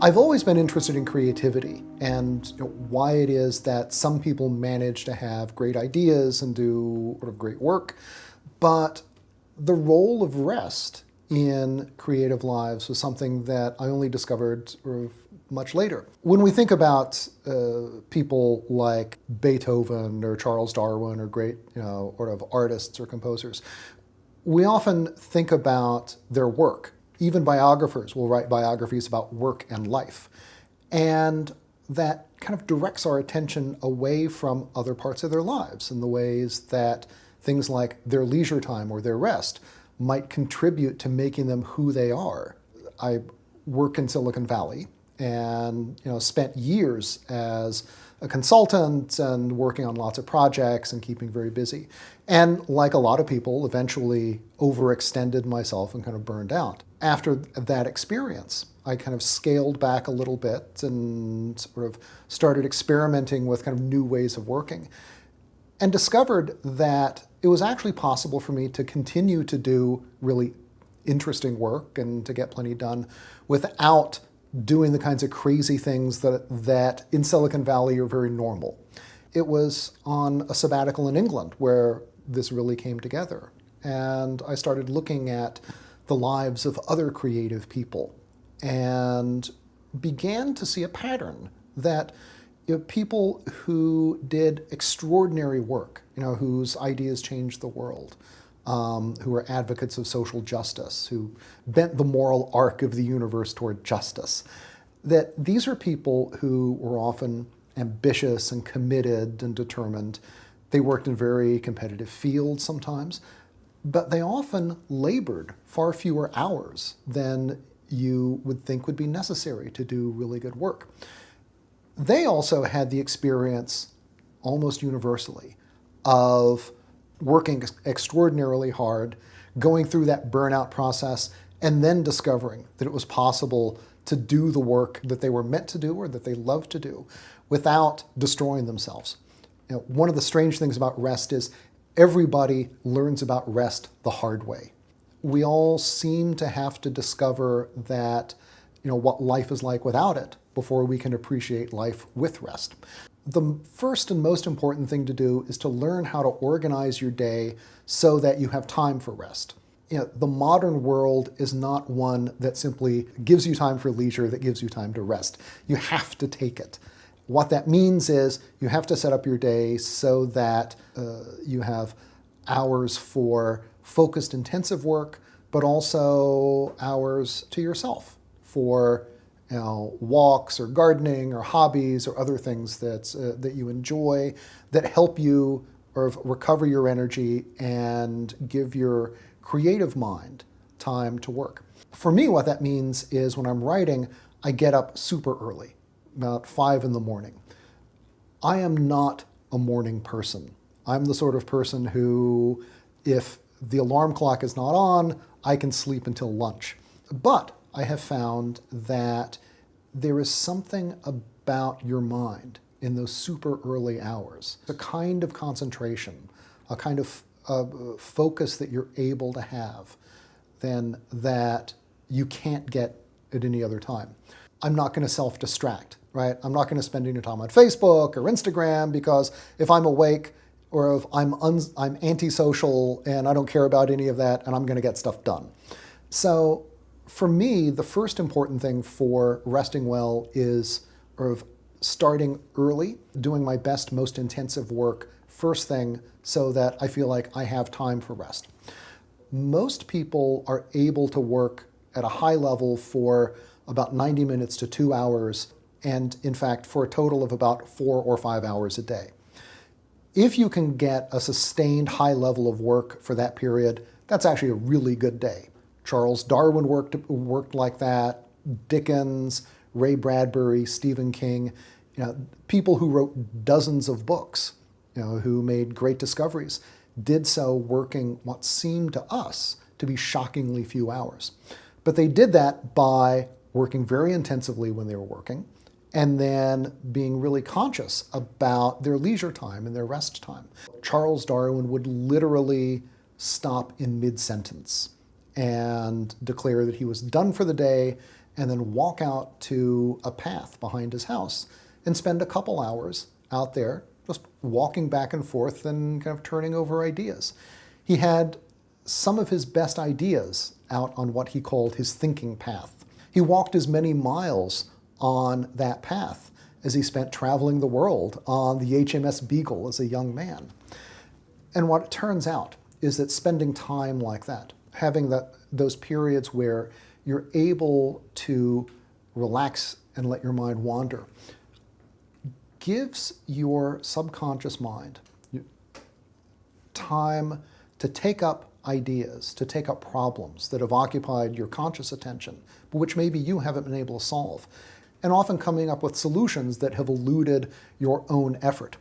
I've always been interested in creativity and why it is that some people manage to have great ideas and do sort of great work, but the role of rest in creative lives was something that I only discovered sort of much later. When we think about people like Beethoven or Charles Darwin or great, sort of artists or composers, we often think about their work. Even biographers will write biographies about work and life. And that kind of directs our attention away from other parts of their lives in the ways that things like their leisure time or their rest might contribute to making them who they are. I work in Silicon Valley and spent years as a consultant and working on lots of projects and keeping very busy. And like a lot of people, eventually overextended myself and kind of burned out. After that experience, I kind of scaled back a little bit and sort of started experimenting with kind of new ways of working and discovered that it was actually possible for me to continue to do really interesting work and to get plenty done without doing the kinds of crazy things that in Silicon Valley are very normal. It was on a sabbatical in England where this really came together. And I started looking at the lives of other creative people and began to see a pattern that people who did extraordinary work, whose ideas changed the world, who are advocates of social justice, who bent the moral arc of the universe toward justice, that these are people who were often ambitious and committed and determined. They worked in very competitive fields sometimes, but they often labored far fewer hours than you would think would be necessary to do really good work. They also had the experience, almost universally, of working extraordinarily hard, going through that burnout process, and then discovering that it was possible to do the work that they were meant to do or that they loved to do without destroying themselves. One of the strange things about rest is everybody learns about rest the hard way. We all seem to have to discover that, what life is like without it before we can appreciate life with rest. The first and most important thing to do is to learn how to organize your day so that you have time for rest. The modern world is not one that simply gives you time for leisure, that gives you time to rest. You have to take it. What that means is you have to set up your day so that you have hours for focused, intensive work, but also hours to yourself for walks or gardening or hobbies or other things that you enjoy that help you recover your energy and give your creative mind time to work. For me, what that means is when I'm writing, I get up super early, about 5 in the morning. I am not a morning person. I'm the sort of person who, if the alarm clock is not on, I can sleep until lunch. But I have found that there is something about your mind in those super early hours, a kind of concentration, a kind of focus that you're able to have then that you can't get at any other time. I'm not going to self-distract, right? I'm not going to spend any time on Facebook or Instagram because if I'm awake or if I'm antisocial and I don't care about any of that and I'm going to get stuff done. So for me, the first important thing for resting well is starting early, doing my best, most intensive work first thing so that I feel like I have time for rest. Most people are able to work at a high level for about 90 minutes to 2 hours, and in fact, for a total of about 4 or 5 hours a day. If you can get a sustained high level of work for that period, that's actually a really good day. Charles Darwin worked like that, Dickens, Ray Bradbury, Stephen King, people who wrote dozens of books, who made great discoveries, did so working what seemed to us to be shockingly few hours. But they did that by working very intensively when they were working, and then being really conscious about their leisure time and their rest time. Charles Darwin would literally stop in mid-sentence and declare that he was done for the day and then walk out to a path behind his house and spend a couple hours out there just walking back and forth and kind of turning over ideas. He had some of his best ideas out on what he called his thinking path. He walked as many miles on that path as he spent traveling the world on the HMS Beagle as a young man. And what it turns out is that spending time like that, having those periods where you're able to relax and let your mind wander, gives your subconscious mind time to take up ideas, to take up problems that have occupied your conscious attention, but which maybe you haven't been able to solve, and often coming up with solutions that have eluded your own effort.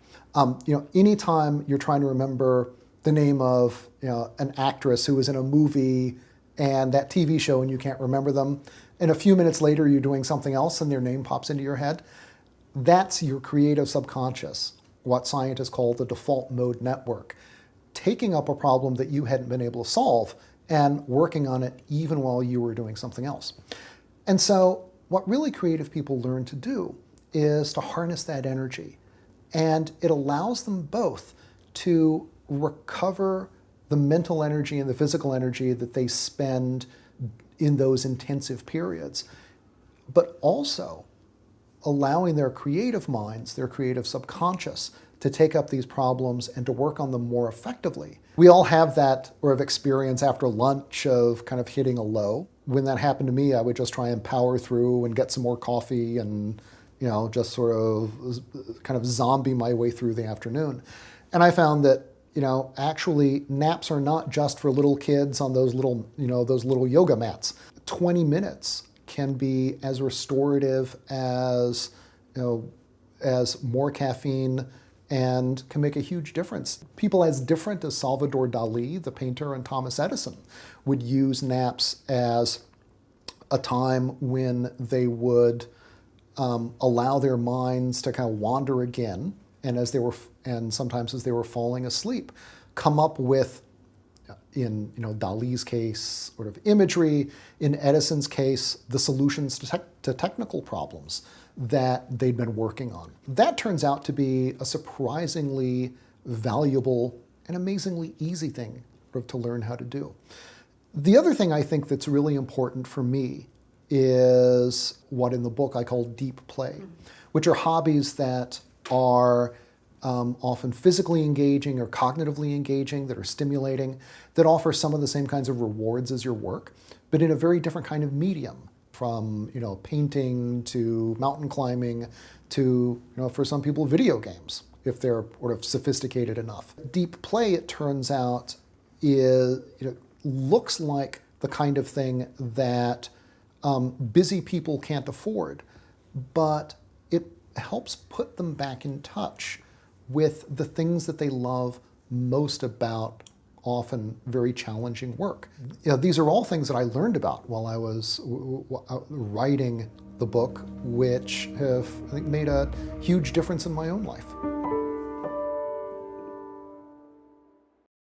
Anytime you're trying to remember the name of an actress who was in a movie and that TV show and you can't remember them, and a few minutes later you're doing something else and their name pops into your head, that's your creative subconscious, what scientists call the default mode network, taking up a problem that you hadn't been able to solve and working on it even while you were doing something else. And so what really creative people learn to do is to harness that energy. And it allows them both to recover the mental energy and the physical energy that they spend in those intensive periods, but also allowing their creative minds, their creative subconscious, to take up these problems and to work on them more effectively. We all have that sort of experience after lunch of kind of hitting a low. When that happened to me, I would just try and power through and get some more coffee and just sort of kind of zombie my way through the afternoon. And I found that actually naps are not just for little kids on those little yoga mats. 20 minutes can be as restorative as more caffeine and can make a huge difference. People as different as Salvador Dali, the painter, and Thomas Edison would use naps as a time when they would allow their minds to kind of wander again, and sometimes as they were falling asleep, come up with, in Dali's case, sort of imagery, in Edison's case, the solutions to technical problems that they'd been working on. That turns out to be a surprisingly valuable and amazingly easy thing to learn how to do. The other thing I think that's really important for me is what in the book I call deep play, which are hobbies that are often physically engaging or cognitively engaging, that are stimulating, that offer some of the same kinds of rewards as your work, but in a very different kind of medium, from painting to mountain climbing to, for some people, video games, if they're sort of sophisticated enough. Deep play, it turns out, looks like the kind of thing that busy people can't afford, but it helps put them back in touch with the things that they love most about often very challenging work. These are all things that I learned about while I was writing the book, which have, I think, made a huge difference in my own life.